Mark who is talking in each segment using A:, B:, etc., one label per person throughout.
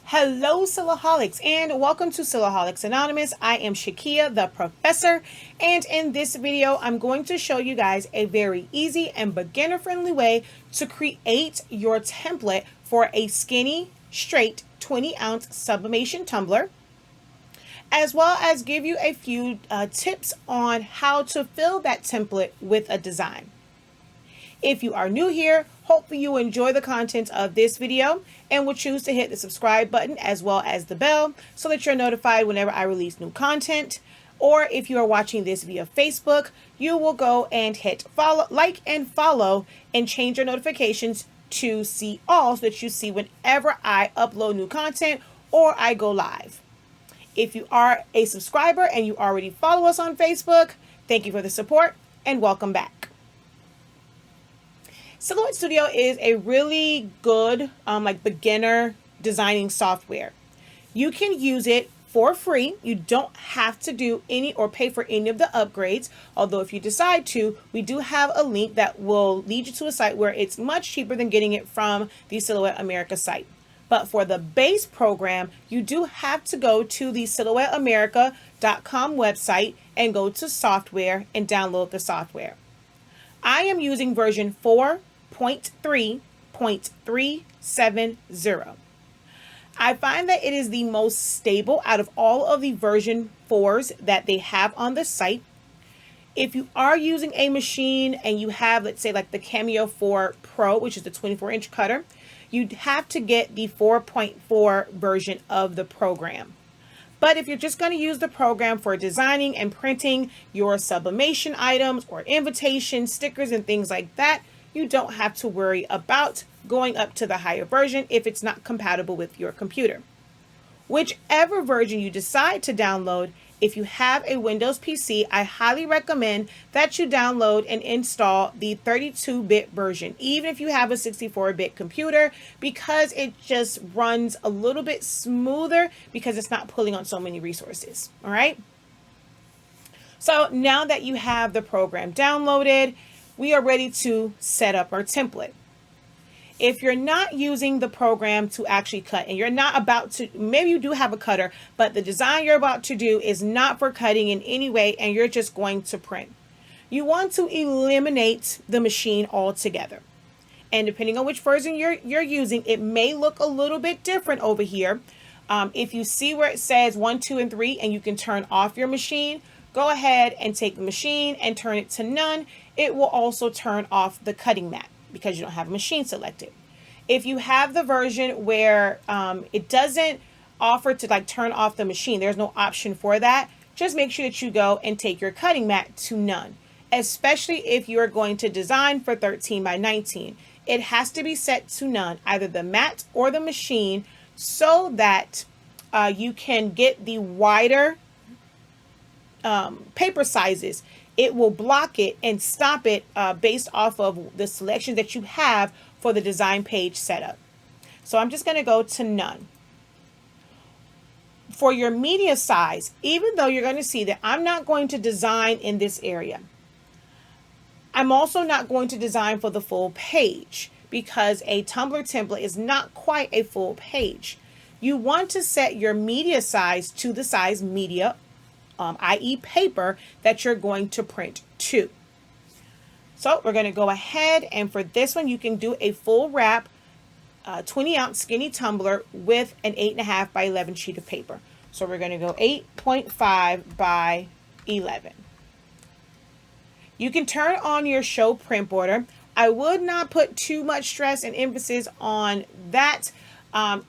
A: Hello, Silaholics, and welcome to Silaholics Anonymous. I am Shakia, the professor, and in this video, I'm going to show you guys a very easy and beginner-friendly way to create your template for a skinny, straight 20-ounce sublimation tumbler, as well as give you a few tips on how to fill that template with a design. If you are new here, hopefully you enjoy the content of this video and will choose to hit the subscribe button as well as the bell so that you're notified whenever I release new content. Or if you are watching this via Facebook, you will go and hit follow, like and follow, and change your notifications to see all so that you see whenever I upload new content or I go live. If you are a subscriber and you already follow us on Facebook, thank you for the support and welcome back. Silhouette Studio is a really good beginner designing software. You can use it for free. You don't have to do any or pay for any of the upgrades. Although if you decide to, we do have a link that will lead you to a site where it's much cheaper than getting it from the Silhouette America site. But for the base program, you do have to go to the silhouetteamerica.com website and go to software and download the software. I am using version 4.3.370. I find that it is the most stable out of all of the version 4s that they have on the site. If you are using a machine and you have, let's say, like the Cameo 4 Pro, which is the 24-inch cutter, you'd have to get the 4.4 version of the program. But if you're just going to use the program for designing and printing your sublimation items or invitations, stickers, and things like that, you don't have to worry about going up to the higher version if it's not compatible with your computer. Whichever version you decide to download, if you have a Windows PC, I highly recommend that you download and install the 32-bit version, even if you have a 64-bit computer, because it just runs a little bit smoother because it's not pulling on so many resources. All right. So now that you have the program downloaded, we are ready to set up our template. If you're not using the program to actually cut and you're not about to, maybe you do have a cutter, but the design you're about to do is not for cutting in any way and you're just going to print. You want to eliminate the machine altogether. And depending on which version you're using, it may look a little bit different over here. If you see where it says 1, 2, and 3 and you can turn off your machine, go ahead and take the machine and turn it to none. It will also turn off the cutting mat because you don't have a machine selected. If you have the version where it doesn't offer to turn off the machine, there's no option for that, just make sure that you go and take your cutting mat to none, especially if you're going to design for 13 by 19. It has to be set to none, either the mat or the machine, so that you can get the wider paper sizes. It will block it and stop it based off of the selection that you have for the design page setup. So I'm just going to go to none. For your media size, even though you're going to see that I'm not going to design in this area, I'm also not going to design for the full page because a Tumbler template is not quite a full page. You want to set your media size to the size media, i.e. paper, that you're going to print to. So we're going to go ahead, and for this one you can do a full wrap 20-ounce skinny tumbler with an 8.5 by 11 sheet of paper. So we're going to go 8.5 by 11. You can turn on your show print border. I would not put too much stress and emphasis on that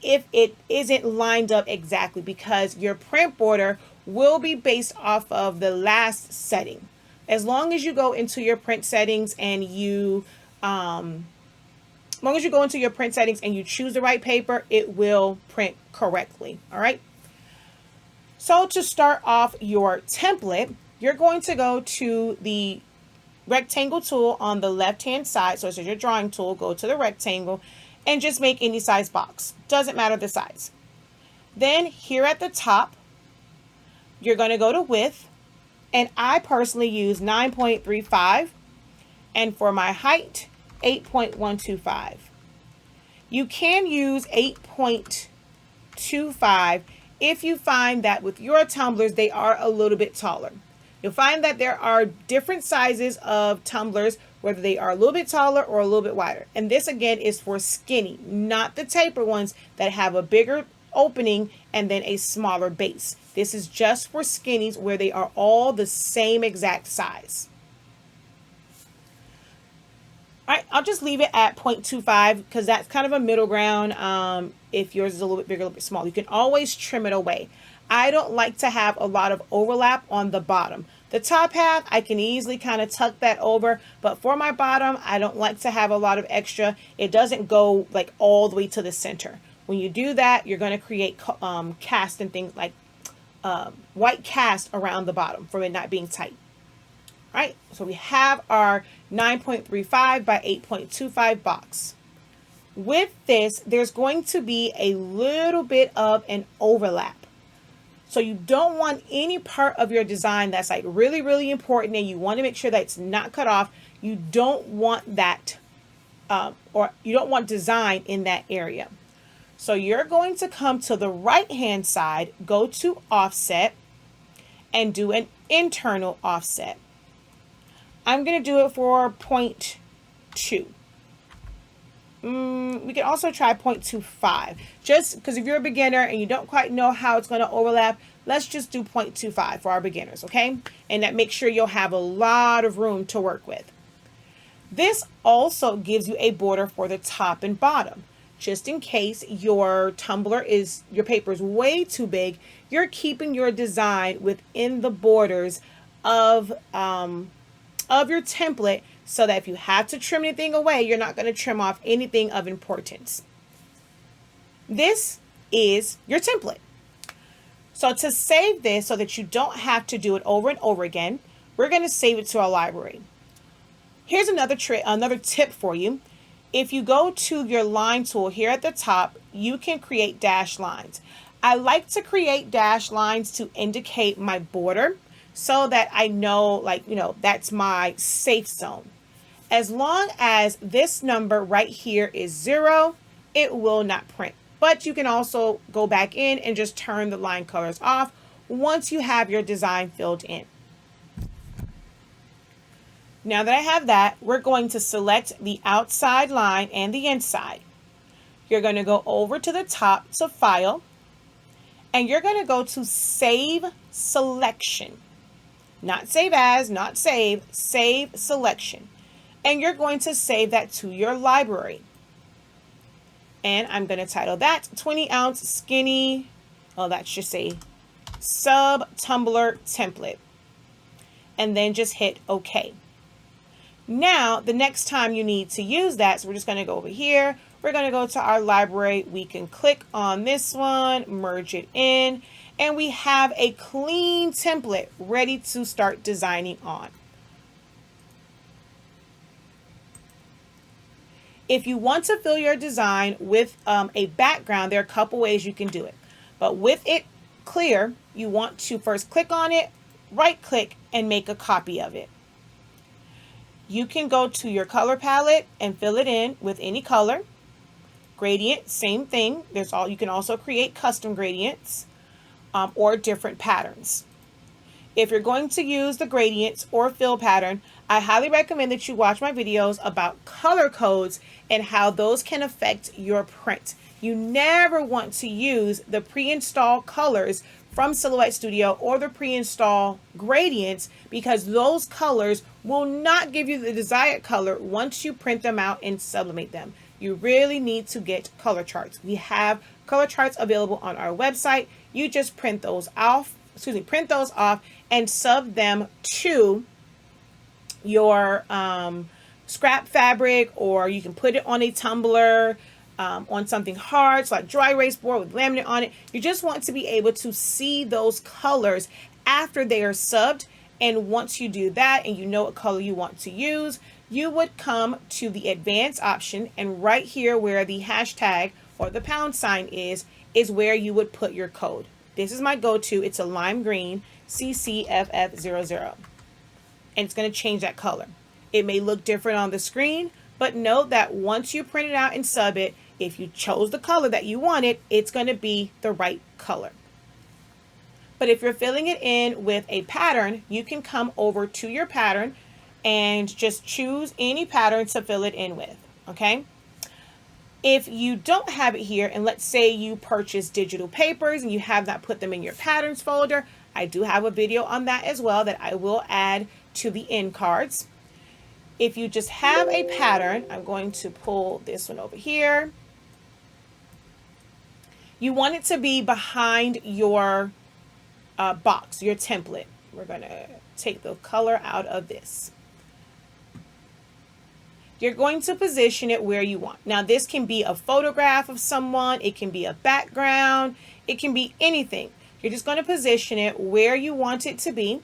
A: if it isn't lined up exactly, because your print border will be based off of the last setting. As long as you go into your print settings and you choose the right paper, it will print correctly. All right. So to start off your template, you're going to go to the rectangle tool on the left hand side. So it's your drawing tool, go to the rectangle and just make any size box. Doesn't matter the size. Then here at the top, you're going to go to width, and I personally use 9.35, and for my height, 8.125. You can use 8.25 0.25 if you find that with your tumblers, they are a little bit taller. You'll find that there are different sizes of tumblers, whether they are a little bit taller or a little bit wider. And this again is for skinny, not the taper ones that have a bigger opening and then a smaller base. This is just for skinnies where they are all the same exact size. All right, I'll just leave it at 0.25 because that's kind of a middle ground. If yours is a little bit bigger, a little bit smaller, you can always trim it away. I don't like to have a lot of overlap on the bottom. The top half, I can easily kind of tuck that over, but for my bottom, I don't like to have a lot of extra. It doesn't go like all the way to the center. When you do that, you're going to create cast and things like white cast around the bottom from it not being tight. All right, so we have our 9.35 by 8.25 box. With this, there's going to be a little bit of an overlap. So you don't want any part of your design that's like really, really important and you want to make sure that it's not cut off. You don't want that, or you don't want design in that area. So you're going to come to the right-hand side, go to offset, and do an internal offset. I'm going to do it for 0.2. We can also try 0.25. Just because if you're a beginner and you don't quite know how it's going to overlap, let's just do 0.25 for our beginners, okay? And that makes sure you'll have a lot of room to work with. This also gives you a border for the top and bottom. Just in case your paper is way too big, you're keeping your design within the borders of your template so that if you have to trim anything away, you're not going to trim off anything of importance. This is your template. So to save this so that you don't have to do it over and over again, we're going to save it to our library. Here's another tip for you. If you go to your line tool here at the top, you can create dashed lines. I like to create dashed lines to indicate my border so that I know, like, that's my safe zone. As long as this number right here is 0, it will not print. But you can also go back in and just turn the line colors off once you have your design filled in. Now that I have that, we're going to select the outside line and the inside. You're going to go over to the top to File, and you're going to go to Save Selection. Not Save As, not Save, Save Selection. And you're going to save that to your library. And I'm going to title that 20 ounce skinny, that should say Sub Tumbler Template. And then just hit OK. Now, the next time you need to use that, so we're just going to go over here. We're going to go to our library. We can click on this one, merge it in, and we have a clean template ready to start designing on. If you want to fill your design with a background, there are a couple ways you can do it. But with it clear, you want to first click on it, right click, and make a copy of it. You can go to your color palette and fill it in with any color. Gradient, same thing. You can also create custom gradients or different patterns. If you're going to use the gradients or fill pattern, I highly recommend that you watch my videos about color codes and how those can affect your print. You never want to use the pre-installed colors from Silhouette Studio or the pre-install gradients because those colors will not give you the desired color once you print them out and sublimate them. You really need to get color charts. We have color charts available on our website. You just print those off and sub them to your scrap fabric, or you can put it on a tumbler, on something hard, so like dry erase board with laminate on it. You just want to be able to see those colors after they are subbed. And once you do that and you know what color you want to use, you would come to the advanced option, and right here where the hashtag or the pound sign is where you would put your code. This is my go-to. It's a lime green CCFF00. And it's going to change that color. It may look different on the screen, but note that once you print it out and sub it, If you chose the color that you wanted, it's going to be the right color. But if you're filling it in with a pattern, you can come over to your pattern and just choose any pattern to fill it in with, okay? If you don't have it here, and let's say you purchase digital papers and you have not put them in your patterns folder, I do have a video on that as well that I will add to the end cards. If you just have a pattern, I'm going to pull this one over here. You want it to be behind your box, your template. We're going to take the color out of this. You're going to position it where you want. Now, this can be a photograph of someone. It can be a background. It can be anything. You're just going to position it where you want it to be.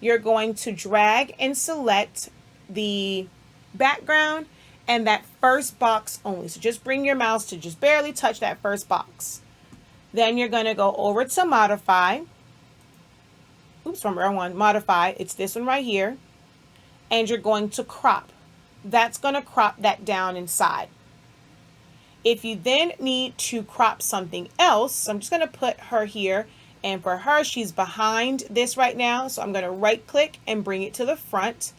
A: You're going to drag and select the background and that first box only. So just bring your mouse to just barely touch that first box. Then you're going to go over to modify. Oops, wrong one. Modify. It's this one right here. And you're going to crop. That's going to crop that down inside. If you then need to crop something else, I'm just going to put her here. And for her, she's behind this right now. So I'm going to right click and bring it to the front.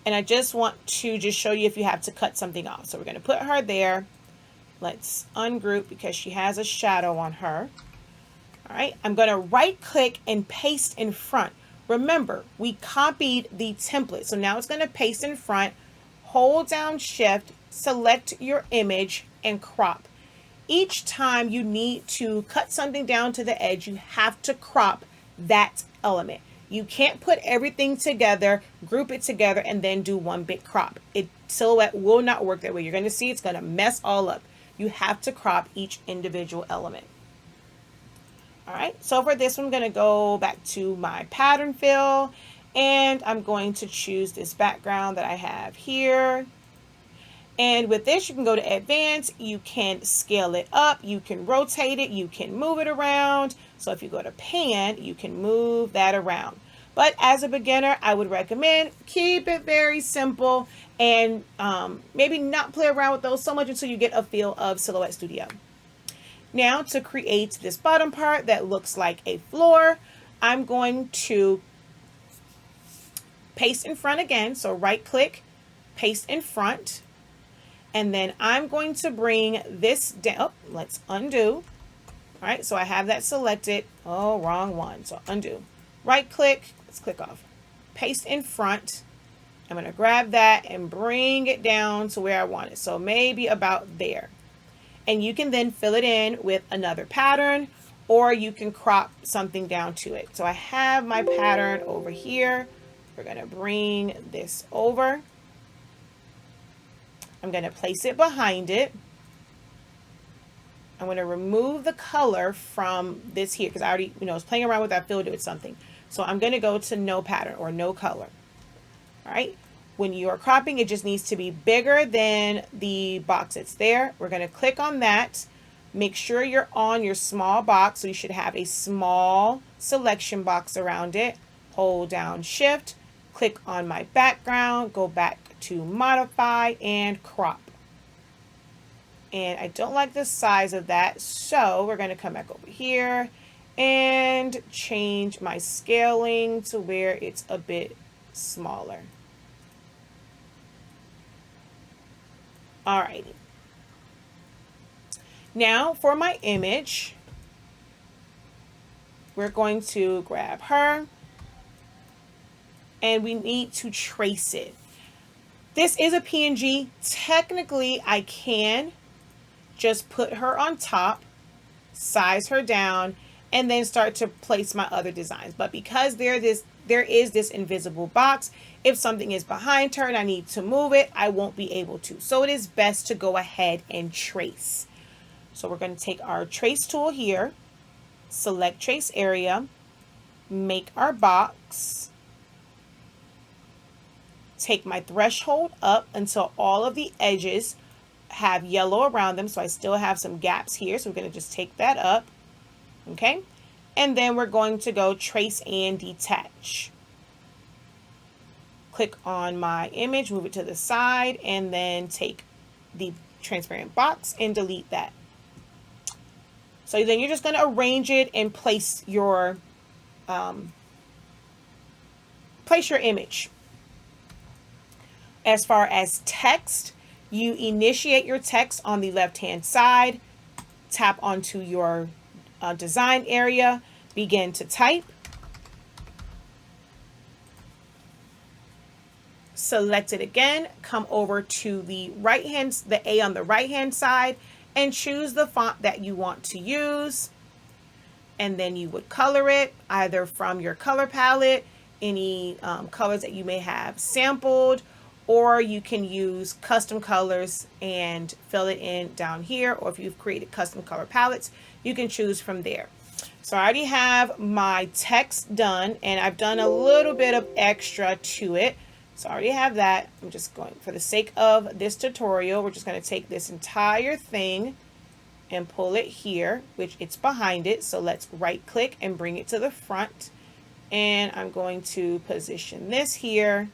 A: And I just want to just show you if you have to cut something off. So we're going to put her there. Let's ungroup because she has a shadow on her. All right, I'm going to right click and paste in front. Remember, we copied the template. So now it's going to paste in front. Hold down Shift, select your image and crop. Each time you need to cut something down to the edge, you have to crop that element. You can't put everything together, group it together, and then do one big crop. Silhouette will not work that way. You're going to see it's going to mess all up. You have to crop each individual element. All right, so for this one, I'm going to go back to my pattern fill, and I'm going to choose this background that I have here. And with this, you can go to advanced, you can scale it up, you can rotate it, you can move it around. So if you go to pan, you can move that around. But as a beginner, I would recommend keep it very simple and maybe not play around with those so much until you get a feel of Silhouette Studio. Now to create this bottom part that looks like a floor, I'm going to paste in front again. So right click, paste in front. And then I'm going to bring this down. Oh, let's undo. All right, so I have that selected. Oh, wrong one. So undo. Right click, let's click off. Paste in front. I'm going to grab that and bring it down to where I want it. So maybe about there. And you can then fill it in with another pattern, or you can crop something down to it. So I have my pattern over here. We're going to bring this over. I'm going to place it behind it. I'm going to remove the color from this here because I already, was playing around with that, filled it with something. So I'm going to go to no pattern or no color. All right. When you are cropping, it just needs to be bigger than the box that's there. We're going to click on that. Make sure you're on your small box. So you should have a small selection box around it. Hold down Shift, click on my background, go back to modify and crop. And I don't like the size of that. So we're going to come back over here and change my scaling to where it's a bit smaller. Alrighty. Now for my image, we're going to grab her and we need to trace it. This is a PNG. Technically, I can just put her on top, size her down, and then start to place my other designs. But because there is this invisible box, if something is behind her and I need to move it, I won't be able to. So it is best to go ahead and trace. So we're going to take our trace tool here, select trace area, make our box, take my threshold up until all of the edges have yellow around them. So I still have some gaps here. So we're going to just take that up. Okay. And then we're going to go trace and detach. Click on my image, move it to the side, and then take the transparent box and delete that. So then you're just going to arrange it and place your image. As far as text, you initiate your text on the left-hand side, tap onto your design area, begin to type. Select it again, come over to the A on the right-hand side, and choose the font that you want to use. And then you would color it either from your color palette, any colors that you may have sampled, or you can use custom colors and fill it in down here, or if you've created custom color palettes, you can choose from there. So I already have my text done, and I've done a little bit of extra to it. So I already have that. I'm just going, for the sake of this tutorial, we're just going to take this entire thing and pull it here, which it's behind it. So let's right click and bring it to the front. And I'm going to position this here.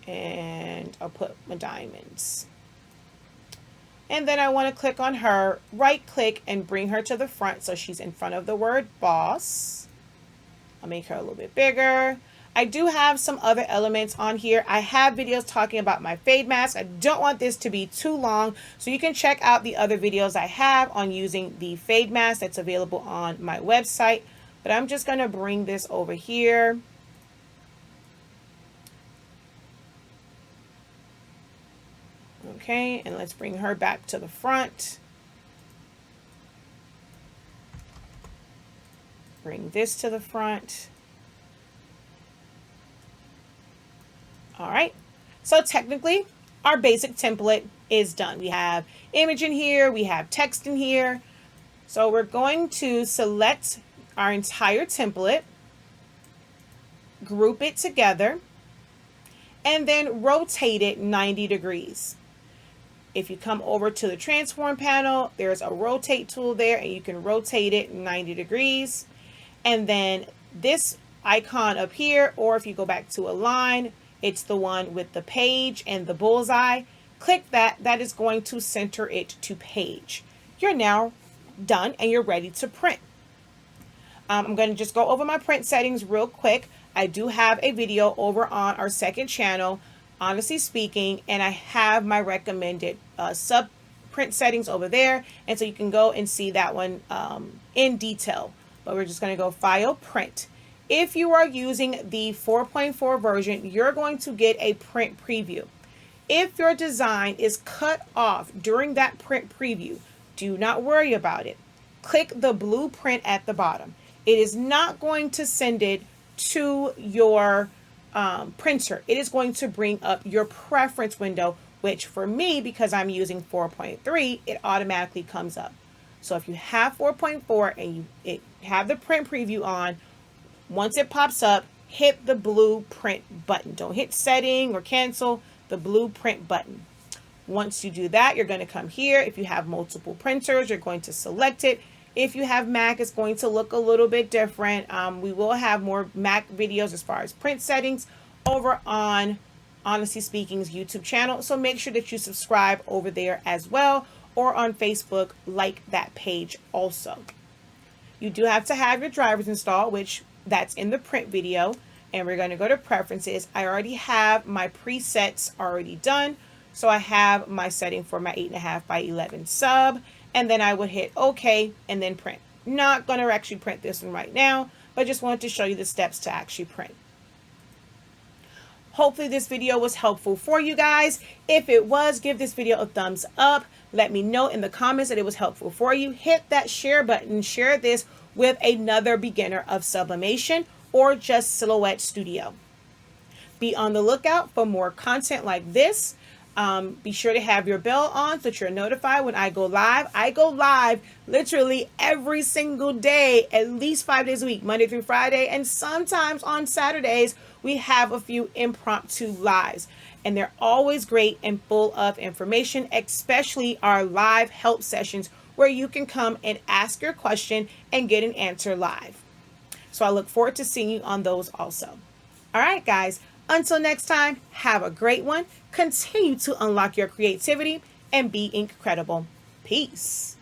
A: And I'll put my diamonds. And then I want to click on her, right click, and bring her to the front so she's in front of the word boss. I'll make her a little bit bigger. I do have some other elements on here. I have videos talking about my fade mask. I don't want this to be too long, so you can check out the other videos I have on using the fade mask that's available on my website. But I'm just going to bring this over here. Okay, and let's bring her back to the front. Bring this to the front. All right, so technically our basic template is done. We have image in here, we have text in here. So we're going to select our entire template, group it together, and then rotate it 90 degrees. If you come over to the transform panel, there's a rotate tool there, and you can rotate it 90 degrees. And then this icon up here, or if you go back to align, it's the one with the page and the bullseye. Click that. That is going to center it to page. You're now done and you're ready to print. I'm going to just go over my print settings real quick. I do have a video over on our second channel, Honestly Speaking, and I have my recommended sub print settings over there. And so you can go and see that one in detail. But we're just going to go File, Print. If you are using the 4.4 version, you're going to get a print preview. If your design is cut off during that print preview, do not worry about it. Click the blue print at the bottom. It is not going to send it to your printer. It is going to bring up your preference window, which for me, because I'm using 4.3, it automatically comes up. So if you have 4.4 and you have the print preview on, once it pops up, hit the blue print button. Don't hit setting or cancel, the blue print button. Once you do that, you're going to come here. If you have multiple printers, you're going to select it. If you have Mac, it's going to look a little bit different. We will have more Mac videos as far as print settings over on Honestly Speaking's YouTube channel. So make sure that you subscribe over there as well, or on Facebook, like that page also. You do have to have your drivers installed, which that's in the print video, and we're going to go to preferences. I already have my presets already done, so I have my setting for my 8.5 by 11 sub, and then I would hit OK and then print. Not going to actually print this one right now, but just wanted to show you the steps to actually print. Hopefully this video was helpful for you guys. If it was, give this video a thumbs up. Let me know in the comments that it was helpful for you. Hit that share button. Share this with another beginner of sublimation or just Silhouette Studio. Be on the lookout for more content like this. Be sure to have your bell on so that you're notified when I go live. I go live literally every single day, at least 5 days a week, Monday through Friday, and sometimes on Saturdays we have a few impromptu lives. And they're always great and full of information, especially our live help sessions where you can come and ask your question and get an answer live. So I look forward to seeing you on those also. All right, guys, Until next time, have a great one. Continue to unlock your creativity and be incredible. Peace.